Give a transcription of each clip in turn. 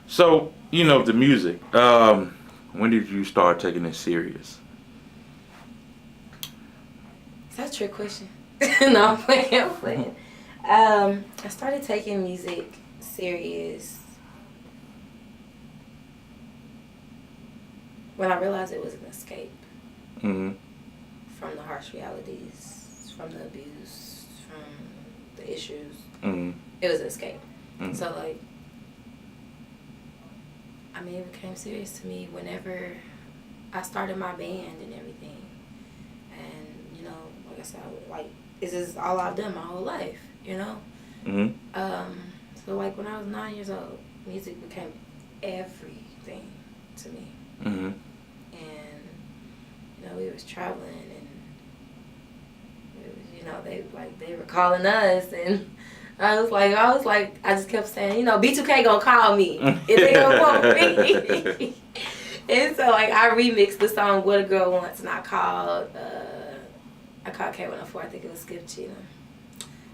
So, the music. When did you start taking it serious? Is that a trick question? No, I'm playing. I started taking music serious when I realized it was an escape Mm-hmm. from the harsh realities, from the abuse, from the issues. Mm-hmm. It was an escape. Mm-hmm. So, it became serious to me whenever I started my band and everything. And, like I said, this is all I've done my whole life, Mm-hmm. So, when I was 9 years old, music became everything to me. Mm-hmm. And, we was traveling and, it was, they were calling us and I was like, I just kept saying, B2K gonna call me. And they gonna want me. And so, I remixed the song What a Girl Wants, and I called K104, I think it was Skip Cheatham.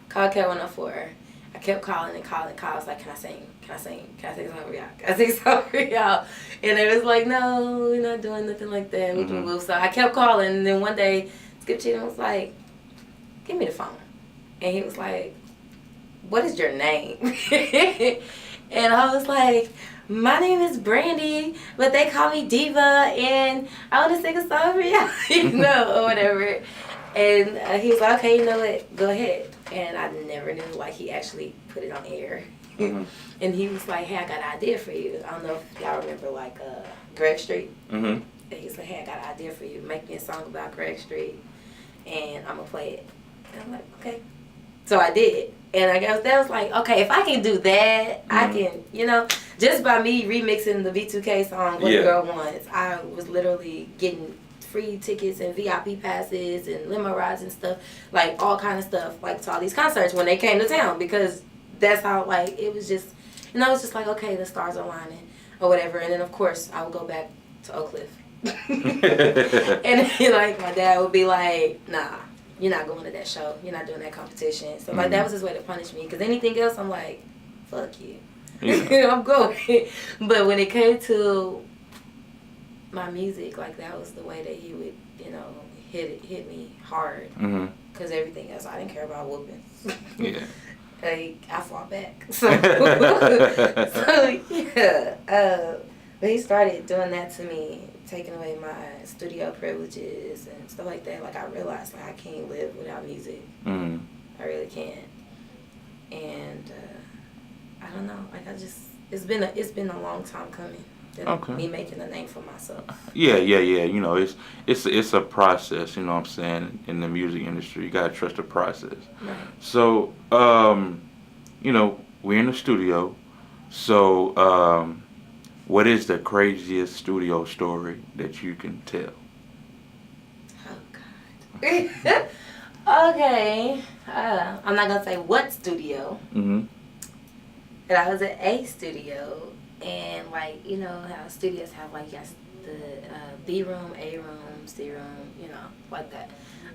Called K104. I kept calling and calling. I was like, can I sing? Can I sing something for y'all? Can I sing something for y'all? And they was like, no, we're not doing nothing like that. Mm-hmm. So I kept calling, and then one day, Skip Cheatham was like, give me the phone. And he was like, what is your name? And I was like, my name is Brandy, but they call me Diva, and I want to sing a song for you, or whatever. And he was like, okay, you know what, go ahead. And I never knew, he actually put it on air. Mm-hmm. And he was like, hey, I got an idea for you. I don't know if y'all remember, Greg Street. Mm-hmm. And he was like, hey, I got an idea for you. Make me a song about Greg Street, and I'm going to play it. And I'm like, okay. So I did. And I guess that was like, okay, if I can do that, I can, just by me remixing the B2K song, What a Girl Wants, I was literally getting free tickets and VIP passes and limo rides and stuff, all kind of stuff, to all these concerts when they came to town, because that's how, it was just, it's just like, okay, the stars are aligning or whatever. And then, of course, I would go back to Oak Cliff. And then, my dad would be like, nah. You're not going to that show. You're not doing that competition. So, that was his way to punish me. Because anything else, I'm like, fuck you. Yeah. I'm going. But when it came to my music, that was the way that he would, hit me hard. Because everything else, I didn't care about whooping. Yeah. I fought back. So yeah. But he started doing that to me, taking away my studio privileges and stuff like that. I realized, I can't live without music. Mm-hmm. I really can't. And I don't know. It's been a long time coming. Okay. Me making a name for myself. Yeah. It's a process. You know what I'm saying? In the music industry, you gotta trust the process. Right. So, we're in the studio. So, what is the craziest studio story that you can tell? Oh, God. Okay. I'm not going to say what studio. Mm-hmm. But I was at a studio, and, how studios have, yes, the B room, A room, C room, like that.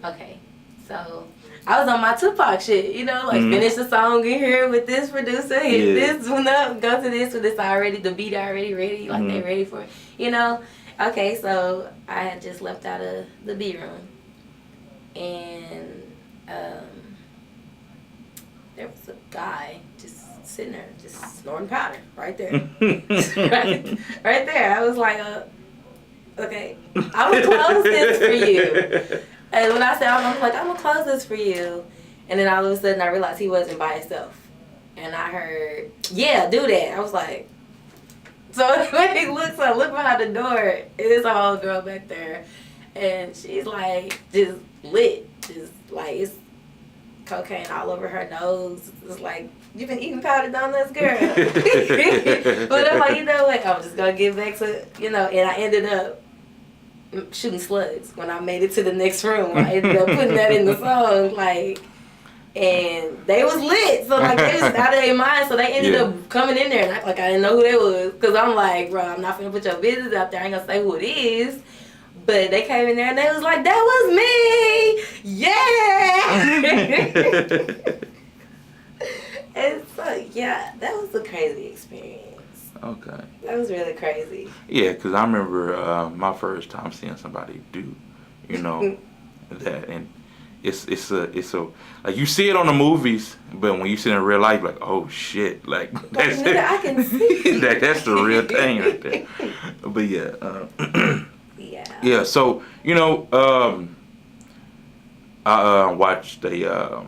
Okay. So, I was on my Tupac shit, finish the song in here with this producer, hit this one up, go to this with this already, the beat already ready, they ready for it, Okay, so I had just left out of the B room, and there was a guy just sitting there, just snorting powder, right there. right there. I was like, okay, I'm going to close this for you. And when I said, I'm like, I'm going to close this for you. And then all of a sudden I realized he wasn't by himself. And I heard, yeah, do that. I was like, so when he looks up, look behind the door, there's a whole girl back there. And she's just lit. Just it's cocaine all over her nose. It's you've been eating powdered donuts, girl. But I'm like, you know what? I'm just going to get back to, and I ended up shooting slugs when I made it to the next room. I ended up putting that in the song, and they was lit. So, they was out of their mind. So, they ended up coming in there and act like I didn't know who they was. Because I'm like, bro, I'm not finna put your business out there. I ain't gonna say who it is. But they came in there and they was like, that was me! Yeah! And so, yeah, that was a crazy experience. Okay. That was really crazy. Yeah, because I remember my first time seeing somebody do, you know, that, and it's a like you see it on the movies, but when you see it in real life, like, oh shit, like that's Nigga, I can see. that's the real thing right there. But yeah, Yeah. yeah. So I watched a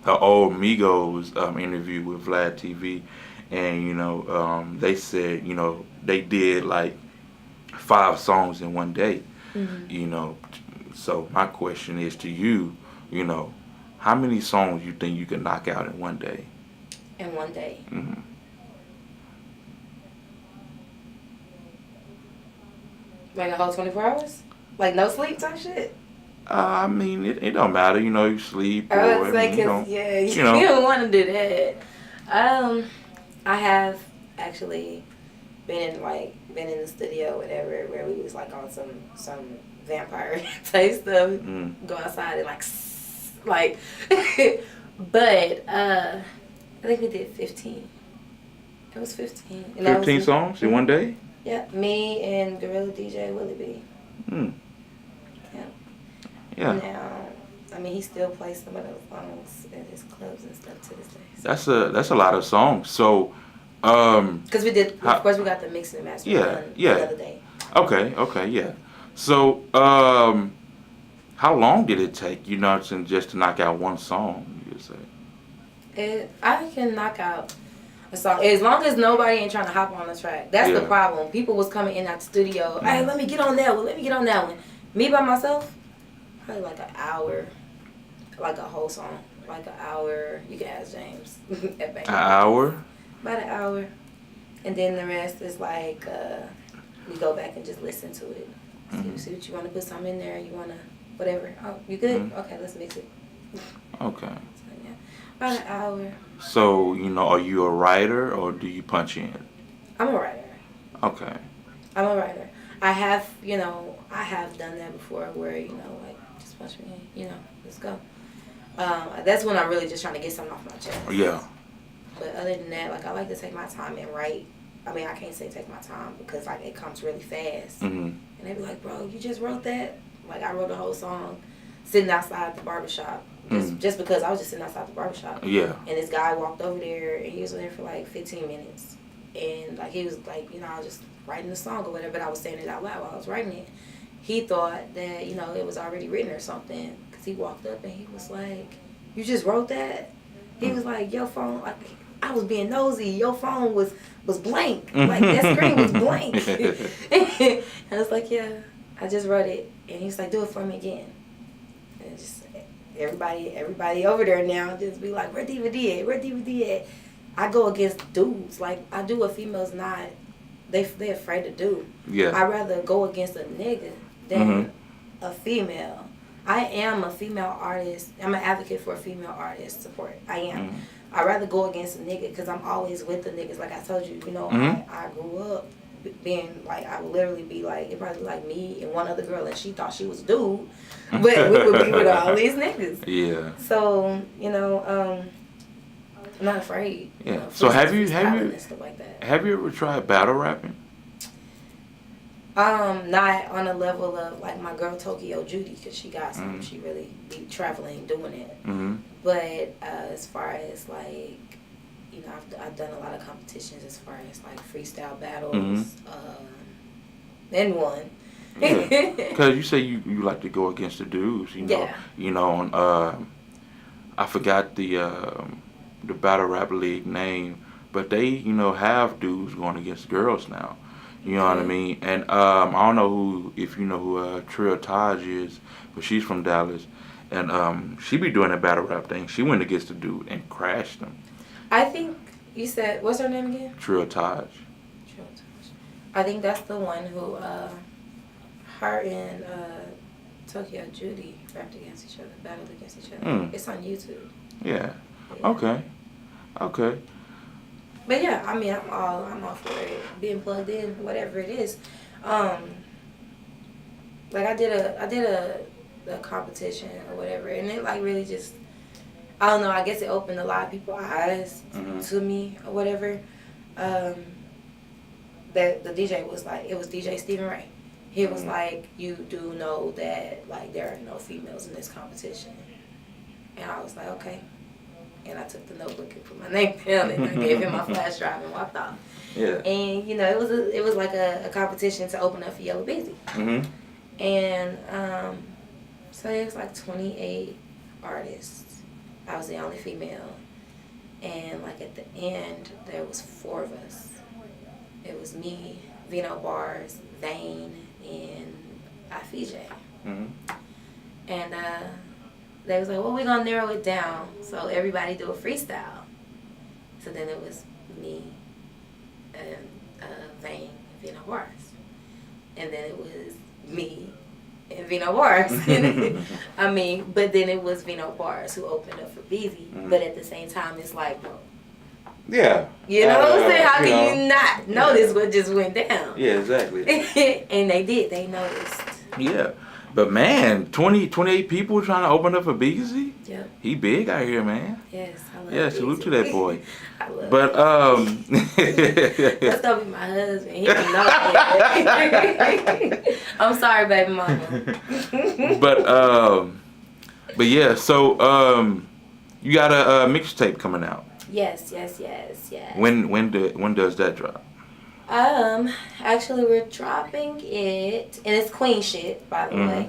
old Migos interview with Vlad TV, and they said they did like 5 songs in one day. Mm-hmm. You know, so my question is to you, how many songs you think you can knock out in one day? In one day. Hmm. Like a whole 24 hours? Like no sleep type shit? I mean, it don't matter. You sleep or I was I like, mean, you cause don't. yeah, You you know. don't want to do that. I have actually been in the studio, whatever, where we was like on some vampire type stuff. Mm. Go outside and like, but I think we did 15. It was 15. And 15 songs in one day? Yeah, me and Gorilla DJ Willie B. Hmm. Yeah. Yeah. Now, I mean, he still plays some of those songs at his clubs and stuff to this day. That's a lot of songs. So, because we did, of course, we got the mix and master done another day. Okay, yeah. So, how long did it take, just to knock out one song, you say? I can knock out a song as long as nobody ain't trying to hop on the track. That's the problem. People was coming in at the studio. Hey, let me get on that one. Me by myself, probably like an hour, like a whole song, like an hour. You can ask James. An hour? About an hour, and then the rest is like we go back and just listen to it. See what you want to put something in there. You want to whatever. Oh, you good? Mm-hmm. Okay, let's mix it. Okay. So, yeah, about an hour. So are you a writer or do you punch in? I'm a writer. Okay. I'm a writer. I have done that before where like just punch me in. Let's go. That's when I'm really just trying to get something off my chest. Yeah. But other than that, like I like to take my time and write. I mean, I can't say take my time because like it comes really fast. Mm-hmm. And they be like, bro, you just wrote that? Like I wrote a whole song sitting outside the barbershop. Just because I was just sitting outside the barbershop. Yeah. And this guy walked over there and he was there for like 15 minutes. And like he was like, I was just writing the song or whatever, but I was saying it out loud while I was writing it. He thought that, it was already written or something. Because he walked up and he was like, you just wrote that? He was like, your phone, like, I was being nosy. Your phone was blank. Like, that screen was blank. And I was like, yeah, I just wrote it. And he's like, do it for me again. And just everybody over there now just be like, where DVD at? Where DVD at? I go against dudes. Like, I do what females not, they afraid to do. Yeah. I'd rather go against a nigga than a female. I am a female artist. I'm an advocate for female artist support. I am. I'd rather go against a nigga because I'm always with the niggas. Like I told you, I grew up being like, I would literally be like, it probably be like me and one other girl and she thought she was a dude. But we would be with all these niggas. Yeah. So, I'm not afraid. Yeah. So have you stuff like that. Have you ever tried battle rapping? Not on a level of like my girl Tokyo Judy because she got some. She really be traveling doing it. But as far as like, I've done a lot of competitions as far as like freestyle battles. And won. Because you say you like to go against the dudes. I forgot the battle rap league name, but they have dudes going against girls now. You know what I mean? And I don't know if you know who Trill Taj is, but she's from Dallas. And she be doing a battle rap thing. She went against the dude and crashed him. I think you said, what's her name again? Trill Taj. I think that's the one who, her and Tokyo Judy rapped against each other, battled against each other. It's on YouTube. Yeah. Okay. But yeah, I mean, I'm all for it. Being plugged in, whatever it is. Like I did a competition or whatever, and it like really just, I don't know. I guess it opened a lot of people's eyes to me or whatever. that the DJ was like, it was DJ Stephen Ray. He was like, you do know that like there are no females in this competition. And I was like, okay. And I took the notebook and put my name down and I gave him my flash drive and walked off. Yeah. And you know, it was like a competition to open up for Yellow Busy. Mhm. And so it was like 28 artists. I was the only female. And like at the end, there was 4 of us. It was me, Vino Bars, Vane, and Afije. Mhm. And they was like, well, we're going to narrow it down. So everybody do a freestyle. So then it was me and Vane and Vino Bars. And then it was me and Vino Bars. I mean, but then it was Vino Bars who opened up for Beezy. Mm-hmm. But at the same time, it's like, well, yeah. You know what I'm saying? How can you not notice what just went down? Yeah, exactly. And they did. They noticed. Yeah. But man, 28 people trying to open up for Beezy? Yep. He big out here, man. Yes, I love Yeah, salute to that boy. I love but that's gonna be my husband. He can know that. I'm sorry, baby mama. but yeah, so you got a mixtape coming out. Yes. When does that drop? Actually, we're dropping it, and it's Queen Shit, by the way,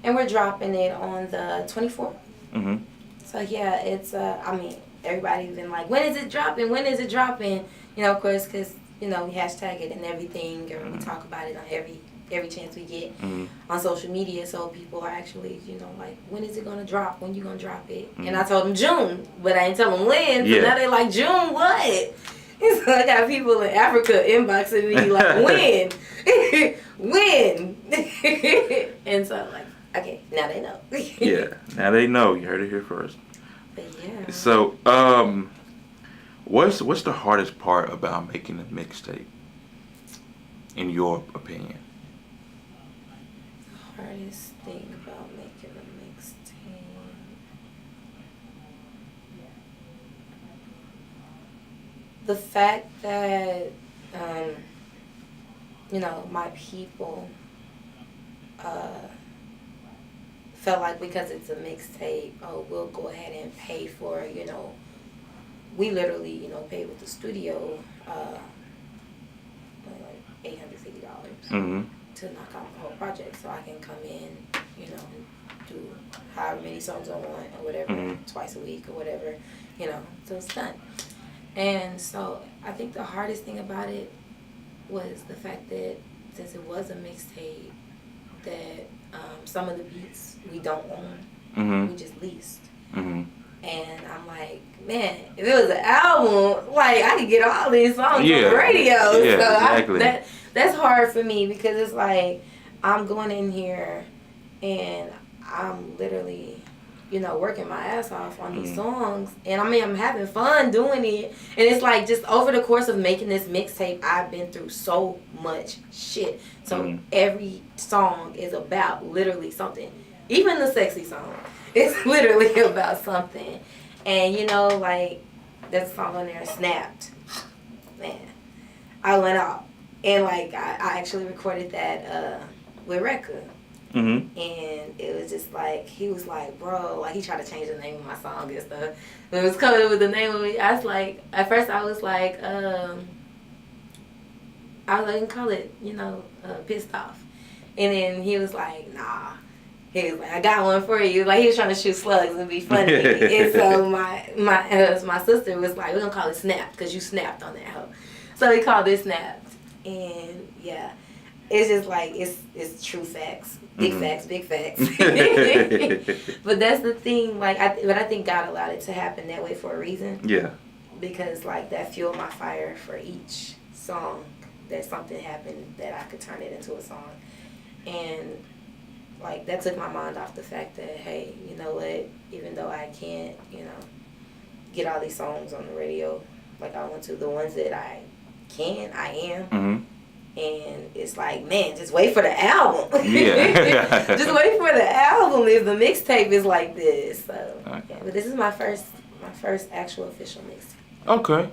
and we're dropping it on the 24th. Mm-hmm. So yeah, it's I mean, everybody's been like, when is it dropping? When is it dropping? You know, of course, because you know we hashtag it and everything, and we talk about it on every chance we get on social media. So people are actually, you know, like, when is it gonna drop? When you gonna drop it? And I told them June, but I ain't tell them when. So now they like, June what? So I got people in Africa inboxing me like, when? And so I'm like, okay, now they know. Yeah, now they know. You heard it here first. But yeah. So, what's the hardest part about making a mixtape, in your opinion? The hardest thing about making a mixtape. The fact that, you know, my people felt like because it's a mixtape, oh, we'll go ahead and pay for, you know, we literally, you know, paid with the studio like $850 to knock out the whole project, so I can come in, you know, and do however many songs I want or whatever, twice a week or whatever, you know, so it's done. And so I think the hardest thing about it was the fact that since it was a mixtape, that some of the beats we don't own, we just leased. And I'm like, man, if it was an album, like I could get all these songs on the radio. Yeah, so exactly. that's hard for me because it's like I'm going in here and I'm literally, you know, working my ass off on these songs. And I mean, I'm having fun doing it. And it's like just over the course of making this mixtape, I've been through so much shit. So every song is about literally something. Even the sexy song, it's literally about something. And you know, like, there's a song on there, Snapped. Man, I went out. And like, I actually recorded that with Rekka. And it was just like, he was like, bro, like he tried to change the name of my song and stuff. When it was coming up with the name of it, I was like, at first I was like, I was like, call it, you know, Pissed Off. And then he was like, nah. He was like, I got one for you. Like he was trying to shoot slugs and be funny. And so my sister was like, we're gonna call it Snapped because you snapped on that hoe. So we called it Snapped. And yeah, it's just like, it's true facts. Big facts, big facts. But that's the thing, like, I think God allowed it to happen that way for a reason. Yeah. Because, like, that fueled my fire for each song, that something happened that I could turn it into a song. And, like, that took my mind off the fact that, hey, you know what, even though I can't, you know, get all these songs on the radio like I want to, the ones that I can, I am. And it's like, man, just wait for the album. Yeah. Just wait for the album if the mixtape is like this. So, yeah, but this is my first actual official mixtape. Okay.